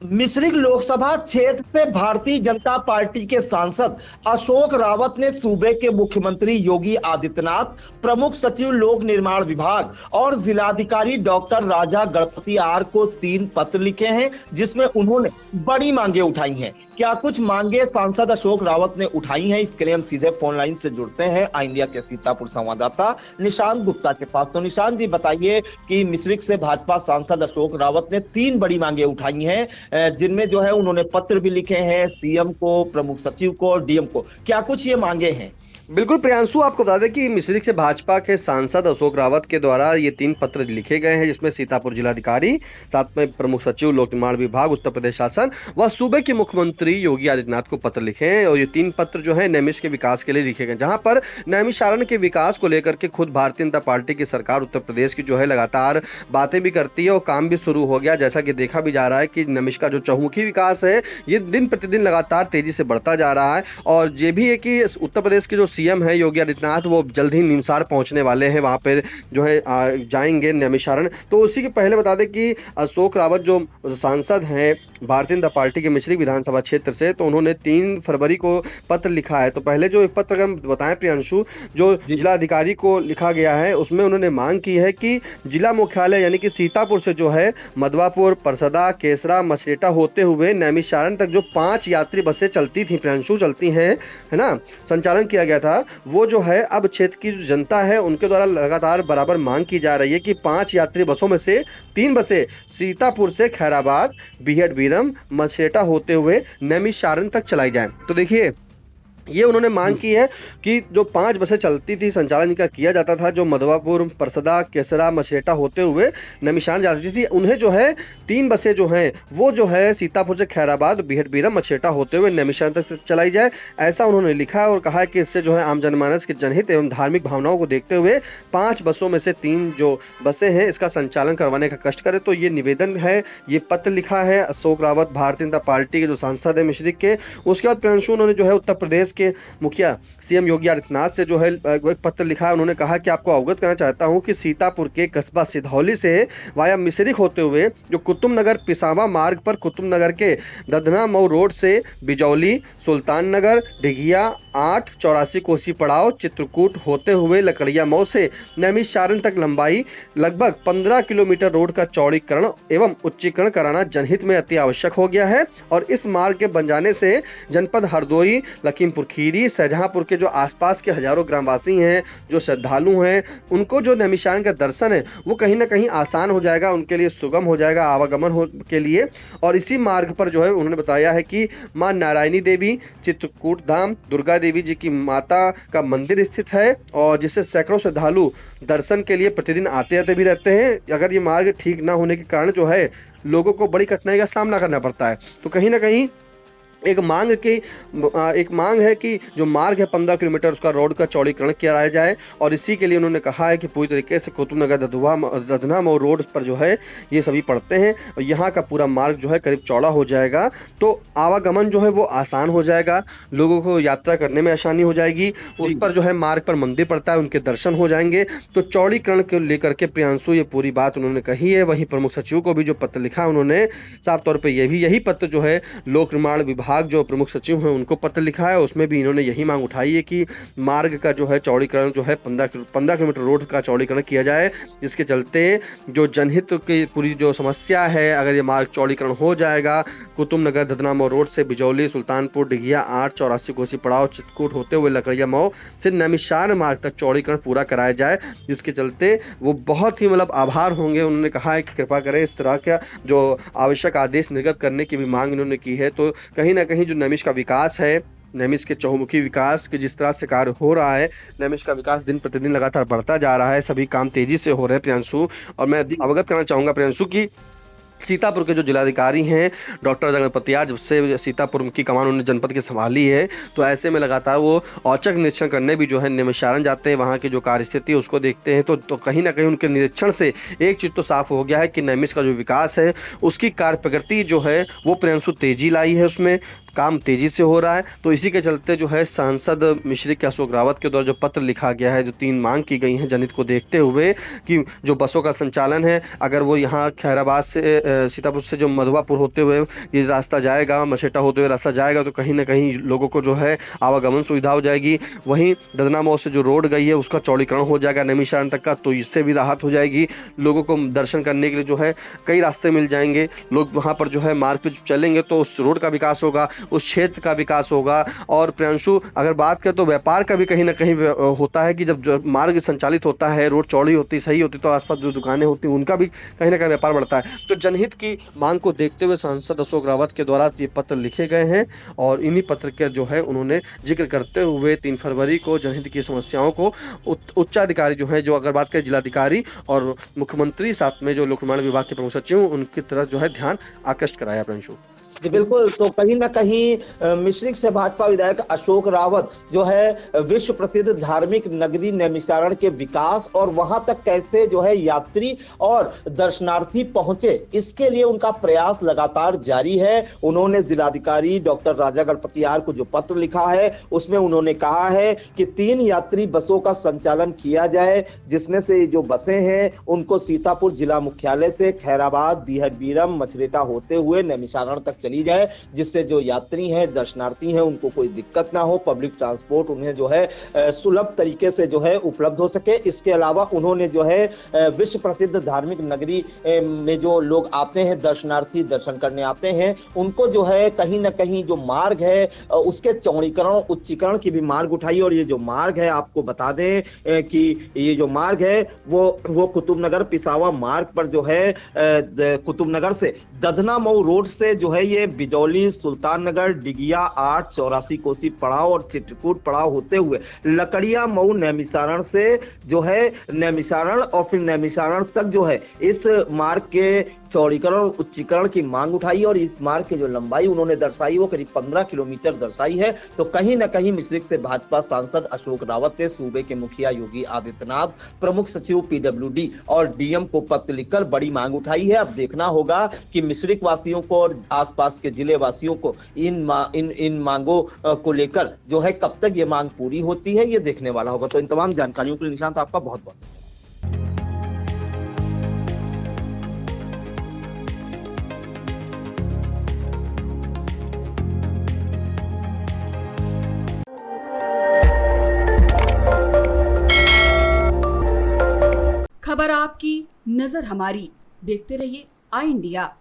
मिश्रिख लोकसभा क्षेत्र से भारतीय जनता पार्टी के सांसद अशोक रावत ने सूबे के मुख्यमंत्री योगी आदित्यनाथ, प्रमुख सचिव लोक निर्माण विभाग और जिलाधिकारी डॉक्टर राजा गणपति आर को 3 पत्र लिखे हैं, जिसमें उन्होंने बड़ी मांगे उठाई हैं। क्या कुछ मांगे सांसद अशोक रावत ने उठाई हैं, इसके लिए हम सीधे फोन लाइन से जुड़ते हैं इंडिया के सीतापुर संवाददाता निशांत गुप्ता के पास। तो निशांत जी, बताइए कि मिश्रिख से भाजपा सांसद अशोक रावत ने 3 बड़ी मांगे उठाई हैं, जिनमें जो है उन्होंने पत्र भी लिखे हैं सीएम को, प्रमुख सचिव को और डीएम को। क्या कुछ ये मांगे हैं? बिल्कुल प्रियांशु, आपको बता दें कि मिश्रिख से भाजपा के सांसद अशोक रावत के द्वारा ये 3 पत्र लिखे गए हैं, जिसमें सीतापुर जिलाधिकारी, साथ में प्रमुख सचिव लोक निर्माण विभाग उत्तर प्रदेश शासन व सूबे के मुख्यमंत्री योगी आदित्यनाथ को पत्र लिखे हैं। और ये 3 पत्र जो है नैमिष के विकास के लिए लिखे गए, जहां पर नैमिषारण्य के विकास को लेकर के खुद भारतीय जनता पार्टी की सरकार उत्तर प्रदेश की जो है लगातार बातें भी करती है और काम भी शुरू हो गया। जैसा कि देखा भी जा रहा है कि नैमिष का जो चहुमुखी विकास है ये दिन प्रतिदिन लगातार तेजी से बढ़ता जा रहा है। और ये भी है कि उत्तर प्रदेश की जो सीएम है योगी आदित्यनाथ, वो जल्द ही निमसार पहुंचने वाले हैं, वहां पर जो है जाएंगे नैमिषारण्य। तो उसी के पहले बता दें कि अशोक रावत जो सांसद हैं भारतीय जनता पार्टी के मिश्रिख विधानसभा क्षेत्र से, तो उन्होंने 3 फरवरी को पत्र लिखा है। तो पहले जो एक पत्र अगर बताएं प्रियांशु, जो जिला अधिकारी को लिखा गया है, उसमें उन्होंने मांग की है कि जिला मुख्यालय यानी कि सीतापुर से जो है मधवापुर, परसदा, केसरा, मछरेटा होते हुए नैमिषारण्य तक जो 5 यात्री बसें चलती थी प्रियांशु, चलती हैं, है ना, संचालन किया गया था, वो जो है अब क्षेत्र की जो जनता है उनके द्वारा लगातार बराबर मांग की जा रही है कि 5 यात्री बसों में से 3 बसें सीतापुर से खैराबाद, बीहड़ बीरम, मछरेटा होते हुए नैमिषारण्य तक चलाई जाएं। तो देखिए ये उन्होंने मांग की है कि जो 5 बसें चलती थी, संचालन इनका किया जाता था, जो मधवापुर, परसदा, केसरा, मछरेटा होते हुए नैमिषारण्य जाती थी, उन्हें जो है 3 बसें जो हैं वो जो है सीतापुर से खैराबाद, बीहड़ बीरम, मछरेटा होते हुए नैमिषारण्य तक चलाई जाए, ऐसा उन्होंने लिखा है। और कहा है कि इससे जो है आम जनमानस के जनहित एवं धार्मिक भावनाओं को देखते हुए 5 बसों में से 3 जो बसें हैं इसका संचालन करवाने का कष्ट करे। तो ये निवेदन है, ये पत्र लिखा है अशोक रावत भारतीय जनता पार्टी के जो सांसद है मिश्रिख के। उसके बाद प्रियांशु, उन्होंने जो है उत्तर प्रदेश के मुखिया सीएम योगी आदित्यनाथ से जो है एक पत्र लिखा है। उन्होंने कहा कि आपको अवगत करना चाहता हूं कि सीतापुर के कस्बा सिधौली से वाया मिश्रिख होते हुए जो कुतुबनगर पिसावा मार्ग पर कुतुबनगर के दधना मऊ रोड से बिजौली, सुल्तान नगर, डिघिया 8, 84 कोसी पड़ाव, चित्रकूट होते हुए लकड़िया मऊ से नैमिषारण्य तक लंबाई लगभग 15 किलोमीटर रोड का चौड़ीकरण एवं उच्चीकरण कराना जनहित में अति आवश्यक हो गया है। और इस मार्ग के बन जाने से जनपद हरदोई, लखीमपुर खीरी, शाहजहांपुर के जो आसपास के हजारों ग्रामवासी हैं, जो श्रद्धालु हैं, उनको जो नैमिषारण्य का दर्शन है वो कहीं ना कहीं आसान हो जाएगा, उनके लिए सुगम हो जाएगा आवागमन के लिए। और इसी मार्ग पर जो है उन्होंने बताया है कि मां नारायणी देवी, चित्रकूट धाम, दुर्गा देवी जी की माता का मंदिर स्थित है और जिससे सैकड़ों श्रद्धालु दर्शन के लिए प्रतिदिन आते आते भी रहते हैं। अगर ये मार्ग ठीक ना होने के कारण जो है लोगों को बड़ी कठिनाई का सामना करना पड़ता है। तो कहीं ना कहीं एक मांग है कि जो मार्ग है 15 किलोमीटर उसका रोड का चौड़ीकरण किया जाए। और इसी के लिए उन्होंने कहा है कि पूरी तरीके से कुतुबनगर दधना मऊ रोड पर जो है ये सभी पड़ते हैं और यहाँ का पूरा मार्ग जो है करीब चौड़ा हो जाएगा, तो आवागमन जो है वो आसान हो जाएगा, लोगों को यात्रा करने में आसानी हो जाएगी। उस पर जो है मार्ग पर मंदिर पड़ता है, उनके दर्शन हो जाएंगे। तो चौड़ीकरण को लेकर के प्रियांशु ये पूरी बात उन्होंने कही है। वहीं प्रमुख सचिव को भी जो पत्र लिखा है उन्होंने साफ तौर पर यही पत्र जो है लोक निर्माण विभाग जो प्रमुख सचिव हैं उनको पत्र लिखा है। उसमें भी इन्होंने यही मांग उठाई है कि मार्ग का जो है चौड़ीकरण जो है 15 किलोमीटर रोड का चौड़ीकरण किया जाए, जिसके चलते जो जनहित की पूरी जो समस्या है, अगर ये मार्ग चौड़ीकरण हो जाएगा, कुतुबनगर दधना मऊ रोड से बिजौली, सुल्तानपुर, डिघिया 8, 84 कोसी पड़ाव, चित्रकूट होते हुए लकड़िया मऊ से नैमिषारण्य मार्ग तक चौड़ीकरण पूरा कराया जाए, जिसके चलते वो बहुत ही मतलब आभार होंगे। उन्होंने कहा है कि कृपा करें इस तरह का जो आवश्यक आदेश निर्गत करने की भी मांग इन्होंने की है। तो कहीं ना कहीं जो नैमिष का विकास है, नैमिष के चहुमुखी विकास के जिस तरह से कार्य हो रहा है, नैमिष का विकास दिन प्रतिदिन लगातार बढ़ता जा रहा है, सभी काम तेजी से हो रहे हैं प्रियांशु। और मैं अवगत करना चाहूंगा प्रियांशु की सीतापुर के जो जिलाधिकारी हैं डॉक्टर राजा गणपति आर, जब से सीतापुर की कमान उन्होंने जनपद की संभाली है, तो ऐसे में लगातार वो औचक निरीक्षण करने भी जो है नैमिषारण्य जाते हैं, वहाँ की जो कार्य स्थिति उसको देखते हैं। तो कहीं ना कहीं उनके निरीक्षण से एक चीज़ तो साफ हो गया है कि नैमिष का जो विकास है उसकी कार्य प्रगति जो है वो प्रियांशु तेजी लाई है उसमें। काम तेजी से हो रहा है। तो इसी के चलते जो है सांसद मिश्रिक अशोक रावत के द्वारा जो पत्र लिखा गया है, जो 3 मांग की गई हैं जनहित को देखते हुए कि जो बसों का संचालन है, अगर वो यहाँ खैराबाद से सीतापुर से जो मधुवापुर होते हुए ये रास्ता जाएगा, मछेटा होते हुए रास्ता जाएगा, तो कहीं ना कहीं लोगों को जो है आवागमन सुविधा हो जाएगी। वहीं ददना मोड़ से जो रोड गई है उसका चौड़ीकरण हो जाएगा नैमिषारण तक का, तो इससे भी राहत हो जाएगी। लोगों को दर्शन करने के लिए जो है कई रास्ते मिल जाएंगे। लोग वहां पर जो है मार्ग पे चलेंगे तो उस रोड का विकास होगा, उस क्षेत्र का विकास होगा। और प्रियांशु, अगर बात करें तो व्यापार का भी कहीं ना कहीं होता है कि जब मार्ग संचालित होता है, रोड चौड़ी होती सही होती, तो आसपास जो दुकानें होती हैं उनका भी कहीं ना कहीं व्यापार बढ़ता है। तो जनहित की मांग को देखते हुए सांसद अशोक रावत के द्वारा ये पत्र लिखे गए हैं और इन्हीं पत्र के जो है उन्होंने जिक्र करते हुए 3 फरवरी को जनहित की समस्याओं को उच्चाधिकारी जो है, जो अगर बात करें जिलाधिकारी और मुख्यमंत्री, साथ में जो लोक निर्माण विभाग के प्रमुख सचिव, उनकी तरफ जो है ध्यान आकृष्ट कराया। प्रियांशु जी बिल्कुल, तो कहीं ना कहीं मिश्रिक से भाजपा विधायक अशोक रावत जो है विश्व प्रसिद्ध धार्मिक नगरी नैमिषारण के विकास और वहां तक कैसे जो है यात्री और दर्शनार्थी पहुंचे, इसके लिए उनका प्रयास लगातार जारी है। उन्होंने जिलाधिकारी डॉक्टर राजा गणपतियार को जो पत्र लिखा है उसमें उन्होंने कहा है कि 3 यात्री बसों का संचालन किया जाए, जिसमें से जो बसें हैं उनको सीतापुर जिला मुख्यालय से खैराबाद, बीहड़-बीरम, मछरेटा होते हुए नैमिषारण तक चली जाए, जिससे जो यात्री हैं, दर्शनार्थी हैं, उनको कोई दिक्कत ना हो, पब्लिक ट्रांसपोर्ट उन्हें जो है सुलभ तरीके से जो है उपलब्ध हो सके। इसके अलावा उन्होंने जो है विश्व प्रसिद्ध धार्मिक नगरी में जो लोग आते हैं, दर्शनार्थी दर्शन करने आते हैं, उनको जो है कहीं ना कहीं जो मार्ग है उसके चौड़ीकरण, उच्चीकरण की भी मार्ग उठाई। और ये जो मार्ग है, आपको बता दें कि ये जो मार्ग है वो कुतुबनगर पिसावा मार्ग पर जो है कुतुबनगर से दधना मऊ रोड से जो है ये बिजौली, सुल्ताननगर, डिगिया 8, 84 कोसी पड़ाव और चित्रकूट पड़ाव होते हुए लकड़िया मऊ नैमिषारण से जो है नैमिषारण और फिर नैमिषारण तक जो है इस मार्ग के चौड़ीकरण, उच्चीकरण की मांग उठाई। और इस मार्ग की जो लंबाई उन्होंने दर्शाई वो करीब 15 किलोमीटर दर्शाई है। तो कहीं ना कहीं मिश्रिक से भाजपा सांसद अशोक रावत ने सूबे के मुखिया योगी आदित्यनाथ, प्रमुख सचिव पीडब्ल्यूडी और डीएम को पत्र लिखकर बड़ी मांग उठाई है। अब देखना होगा कि मिश्रिक वासियों को और आसपास के जिले वासियों को इन मांगों को लेकर जो है कब तक ये मांग पूरी होती है, ये देखने वाला होगा। तो इन तमाम जानकारियों के लिए निशांत आपका बहुत बहुत खबर आपकी, नजर हमारी। देखते रहिए आई इंडिया।